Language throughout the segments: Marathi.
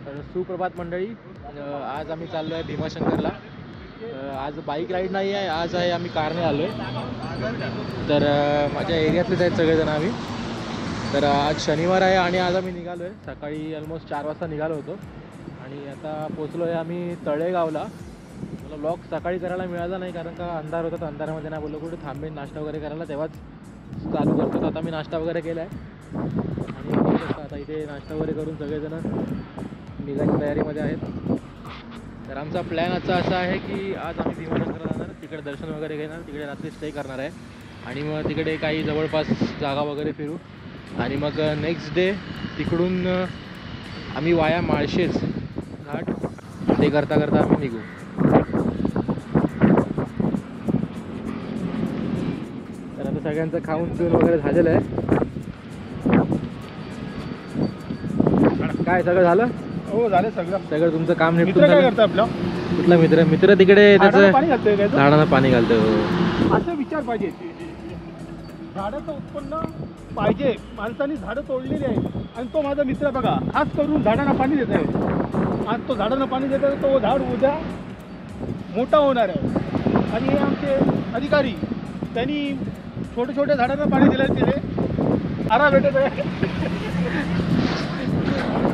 सुप्रभात मंडळी. आज आम्ही चाललो आहे भीमाशंकरला. आज बाईक राईड नाही आहे, आज आहे आम्ही कारने आलो आहे. तर माझ्या एरियातलेच आहेत सगळेजण आम्ही. तर आज शनिवार आहे आणि आज आम्ही निघालो आहे. सकाळी ऑलमोस्ट 4 वाजता निघालो होतो आणि आता पोचलो आहे आम्ही तळेगावला. मला ब्लॉग सकाळी करायला मिळाला नाही कारण का अंधार होता. तर अंधारामध्ये नाही बोललो कुठे थांबेन नाश्ता वगैरे करायला, तेव्हाच चालू करतो. आता मी नाश्ता वगैरे केला आहे आणि आता इथे नाश्ता वगैरे करून सगळेजण निघायच्या तयारीमध्ये आहेत. तर आमचा प्लॅन आजचा असा आहे की आज आम्ही भीमाशंकरला जाणार, तिकडे दर्शन वगैरे घेणार, तिकडे रात्री स्टे करणार आहे आणि मग तिकडे काही जवळपास जागा वगैरे फिरू आणि मग नेक्स्ट डे तिकडून आम्ही वाया माळशेज घाट ते करता करता आम्ही निघू. तर आता सगळ्यांचं खाऊन पिऊन वगैरे झालेलं आहे. काय सगळं झालं? हो झालं सगळं तुमचं काम निपटून काय झालं? करतं आपलं कुठला मित्र तिकडे त्याचं पाणी घालतोय काय झाडांना पाणी घालतो. असं विचार पाहिजे. झाडाचं उत्पन्न पाहिजे. माणसाने झाडं तोडलेली आहेत आणि तो माझा मित्र बघा खास करून झाडांना पाणी देत आहे. आज तो झाडांना पाणी देत आहे, तो झाड उद्या मोठा होणार आहे. आणि हे आमचे अधिकारी त्यांनी छोट्या झाडांना पाणी दिलं तिथे आरा भेटत आहे.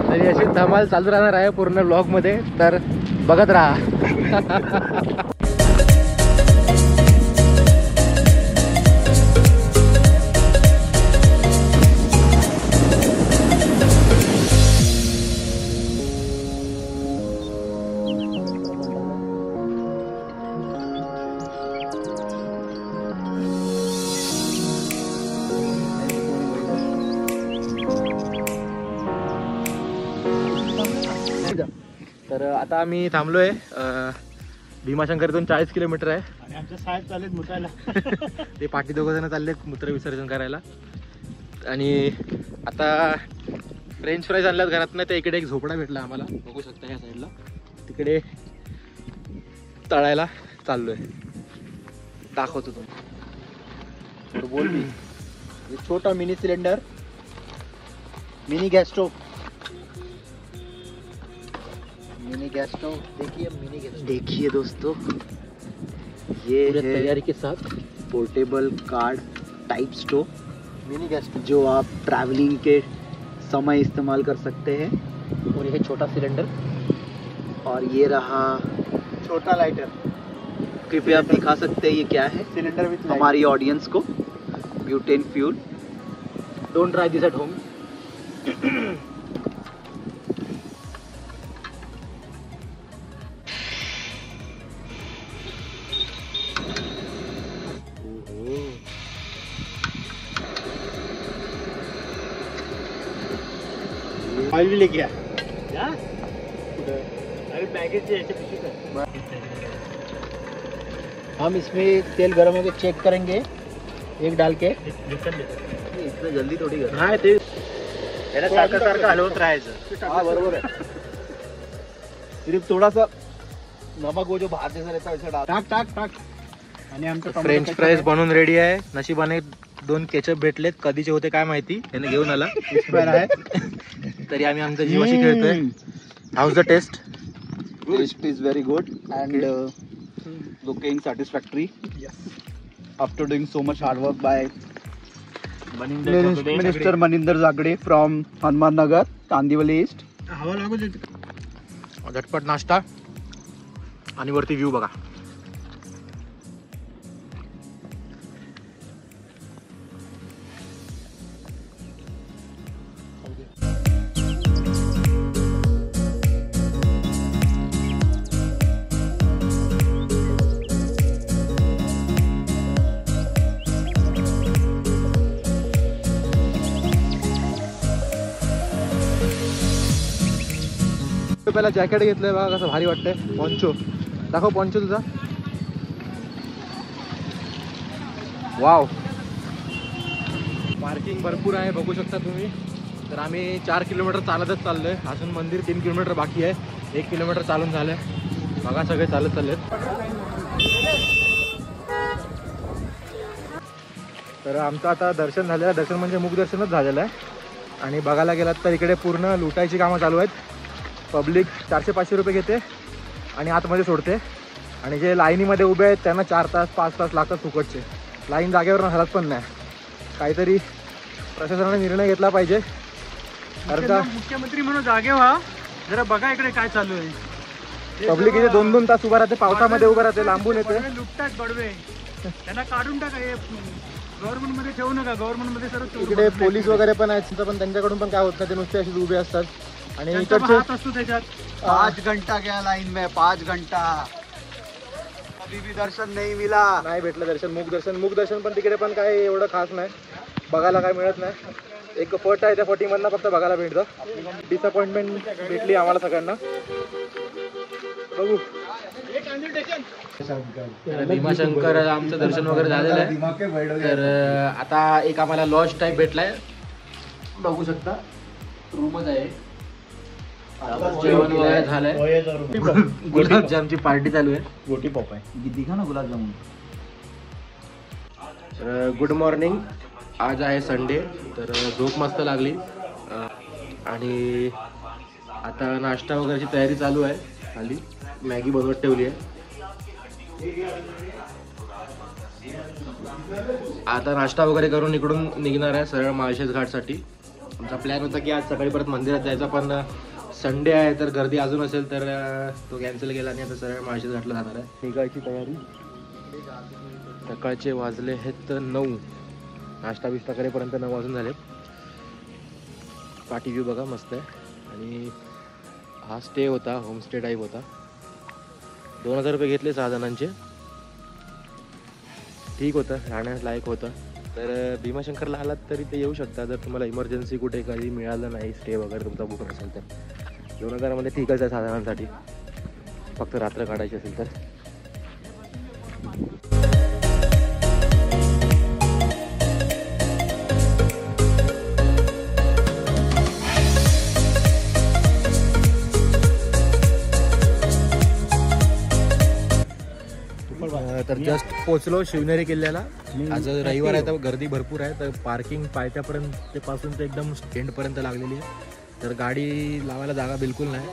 तरी अशी धमाल चालू राहणार आहे पूर्ण ब्लॉगमध्ये, तर बघत राहा. तर आता आम्ही थांबलोय भीमाशंकरतून 40 किलोमीटर आहे आणि आमच्या साहेब चालेत मुतायला. ते पाठी दोघं जण चाललेत मूत्र विसर्जन करायला. आणि आता फ्रेंच फ्राईज आणल्यात घरातनं. ते इकडे एक झोपडा भेटला आम्हाला, बघू शकता ह्या साईडला. तिकडे तळायला चाललोय, दाखवतो तुम्ही. बोल मी. छोटा mini cylinder, mini gas stove, देखिए दोस्तों, ये है तैयारी के साथ portable card type stove, mini gas stove जो आप ट्रैवलिंग के समय इस्तेमाल कर सकते हैं. और ये छोटा सिलेंडर, और ये रहा छोटा लाइटर. कृपया आप दिखा सकते हैं ये क्या है सिलेंडर विथ हमारी ऑडियंस को. Butane fuel. Don't try this at home. Oil भी लेके आ. हम इसमें तेल गरम होकर चेक करेंगे, एक डाल के. इतना जल्दी थोड़ी कर. नाही ते सारखं हलवत राहायचं. हाँ बरोबर है. सिर्फ थोड़ा सा नमक वो जो बाहर जैसा रहता है वैसा डाल. टाक टाक टाक. आणि आमचं फ्रेंच फ्राईज बनवून रेडी आहे. नशिबाने 2 केचप भेटलेत, कधीचे होते काय माहिती, त्याने घेऊन आला. आहे. तरी आम्ही आमच्या जीवाशी खेळतोय. How's the taste? Taste is very good and looking satisfactory. Yes. After doing so much hard work by Minister Minister Maninder Zagade from Hanuman Nagar, Kandivali East. हवा लागू देते. झटपट नाश्ता आणि वरती व्ह्यू बघा. पहिला जॅकेट घेतलंय बघा, कसं भारी वाटतंय. पॉन्चो दाखव, पॉन्चो तुझा. वाव, पार्किंग भरपूर आहे बघू शकता तुम्ही. तर आम्ही 4 किलोमीटर चालतच चाललोय. अजून मंदिर 3 किलोमीटर बाकी आहे. 1 किलोमीटर चालून झालंय बघा. सगळे चालत चाललेत. तर आमचं आता दर्शन झालेलं आहे. दर्शन म्हणजे मुख दर्शनच झालेलं आहे. आणि बघायला गेलात तर इकडे पूर्ण लुटायची कामं चालू आहेत. पब्लिक 400-500 रुपये घेते आणि आतमध्ये सोडते. आणि जे लाईनीमध्ये उभे आहेत त्यांना 4 तास 5 तास लागतात फुकटचे. लाईन जागेवर हलत पण नाही. काहीतरी प्रशासनाने निर्णय घेतला पाहिजे. कारण का मुख्यमंत्री म्हणून जागे व्हा, जरा बघा इकडे काय चालू आहे. पब्लिक इथे 2-2 तास उभा राहते, पावसामध्ये उभं राहते, लांबून येते. लुटतात बडवे, त्यांना काढून टाका. हे गव्हर्नमेंट मध्ये ठेवू नका. गव्हर्नमेंट मध्ये सर्व इकडे पोलीस वगैरे पण आहेत, पण त्यांच्याकडून पण काय होत नाही. ते नुसते असे उभे असतात. आणि त्यांचा इकडचे हात असतो त्याच्यात. 5 घंटा गया लाइन में, 5 घंटा, अभी भी दर्शन नहीं मिला. नाही भेटलं दर्शन. मुख दर्शन पण तिकडे पण काय एवढं खास नाही, बघायला काय मिळत नाही. एक फट आहे, त्या फटीमधनं फक्त बघायला भेटतं. डिसअपॉइंटमेंट भेटली आम्हाला सगळ्यांना. बघू. भीमाशंकर आमचं दर्शन वगैरे झालेलं आहे. तर आता एक आम्हाला लॉज टाईप भेटलाय, बघू शकता. रूमच आहे. जेवण वगैरे झालंय. गुलाबजामची पार्टी चालू आहे. गोटी पॉप आहे. दिखा ना गुलाब जामुन. Good morning. आज आहे संडे. तर झोप मस्त लागली आणि आता नाश्ता वगैरेची तयारी चालू आहे. खाली मॅगी बनवत ठेवली आहे. आता नाश्ता वगैरे करून इकडून निघणार आहे सरळ माळशेज घाटसाठी. आमचा प्लॅन होता की आज सकाळी परत मंदिरात जायचा, पण संडे आहे तर गर्दी अजून असेल तर तो कॅन्सल केला आणि आता सरळ माळशेज घाटला जाणार आहे. निघायची तयारी. सकाळचे वाजले आहेत 9. नाश्ता बिस्टा करेपर्यंत 9 वाजून झाले. पाठी व्ह्यू बघा मस्त आहे. आणि हा स्टे होता, होमस्टे टाईप होता. 2000 रुपये घेतले 6 जणांचे. ठीक होतं, राहण्यास लायक होतं. तर भीमाशंकरला आलात तरी ते येऊ शकता जर तुम्हाला इमर्जन्सी कुठे कधी मिळालं नाही, स्टे वगैरे तुमचा बुक नसेल तर. 2000 मध्ये ठीकच आहे 6 जणांसाठी, फक्त रात्र काढायची असेल तर. तर जस्ट पोचलो शिवनेरी किल्ल्याला. आज रविवार आहे तर गर्दी भरपूर आहे. तर पार्किंग पायथ्यापर्यंत ते पासून ते एकदम एंडपर्यंत लागलेली आहे. तर गाडी लावायला जागा बिलकुल नाही.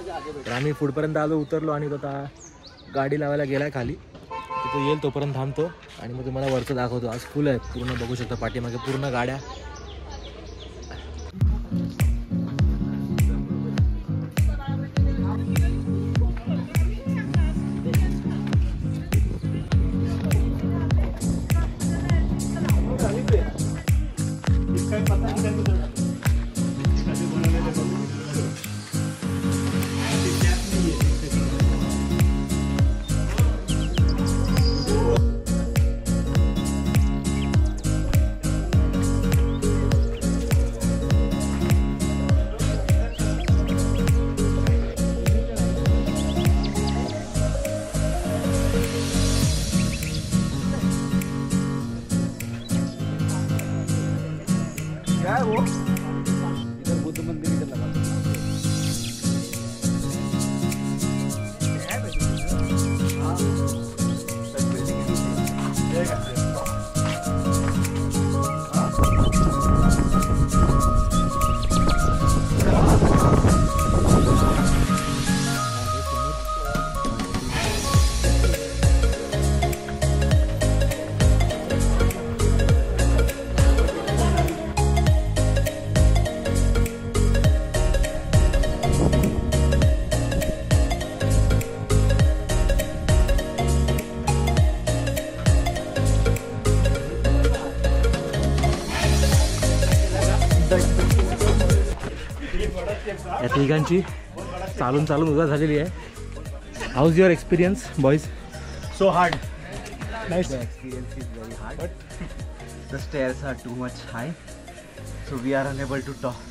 तर आम्ही पुढपर्यंत आलो, उतरलो आणि आता गाडी लावायला गेलाय खाली. तर तो येईल तोपर्यंत थांबतो आणि मग तुम्हाला वरचं दाखवतो. आज फुल आहे पूर्ण, बघू शकता पाठीमागे पूर्ण गाड्या. क्या है वो? इधर बुद्ध मंदिर इधर लगा। या तिघांची चालून चालून उदा झालेली आहे. House your experience boys? So hard. Nice. The experience is very hard. The stairs are too much high, so we are unable to talk.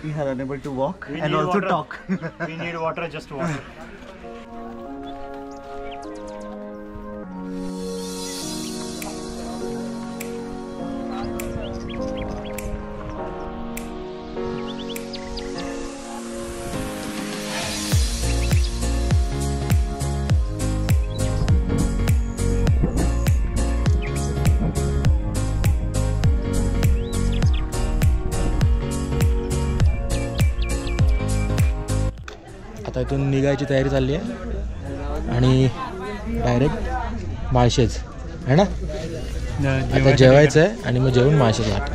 We are unable to walk We and need also water. talk. We need water, just water. आता इथून निघायची तयारी चालली आहे आणि डायरेक्ट माळशेज आहे ना. आता जेवायचं आहे आणि मग जेवून माळशेज घाट.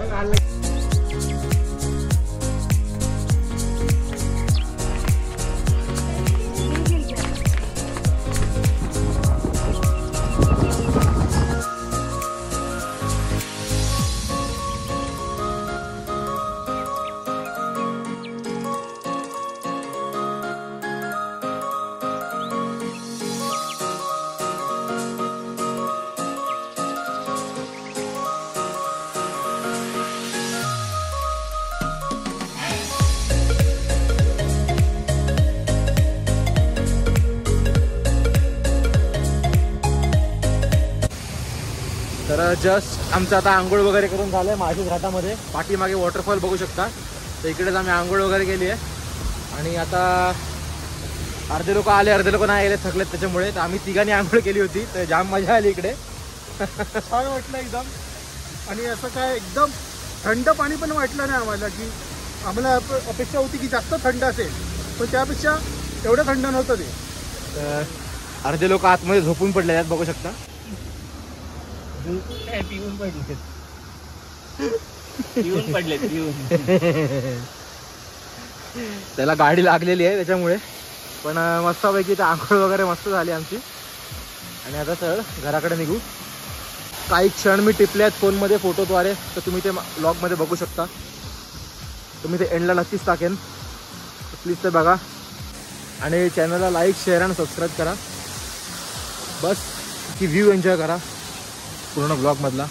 तर जस्ट आमचं आता आंघोळ वगैरे करून झालं आहे माळशेज घाटामध्ये. पाठीमागे वॉटरफॉल बघू शकता. तर इकडेच आम्ही आंघोळ वगैरे केली आहे आणि आता अर्धे लोक आले अर्धे लोक नाही आले, थकलेत त्याच्यामुळे. तर आम्ही तिघांनी आंघोळ केली होती तर जाम मजा आली इकडे. छान वाटलं एकदम. आणि असं काय एकदम थंड पाणी पण वाटलं नाही आम्हाला, की आम्हाला अपेक्षा होती की जास्त थंड असेल, पण त्यापेक्षा एवढं थंड नव्हतं ते. तर अर्धे लोक आतमध्ये झोपून पडले आहेत बघू शकता. पिऊन पडले त्याला गाडी लागलेली आहे त्याच्यामुळे. पण मस्तपैकी तर आंघोळ वगैरे मस्त झाली आमची आणि आता चल घराकडे निघू. काही क्षण मी टिपले आहेत फोनमध्ये फोटोद्वारे, तर तुम्ही ते ब्लॉगमध्ये बघू शकता. तुम्ही ते एंडला नक्कीच टाकेन, प्लीज ते बघा आणि चॅनलला लाईक शेअर आणि सबस्क्राईब करा. बस की व्ह्यू एन्जॉय करा पूर्ण ब्लॉगमधला.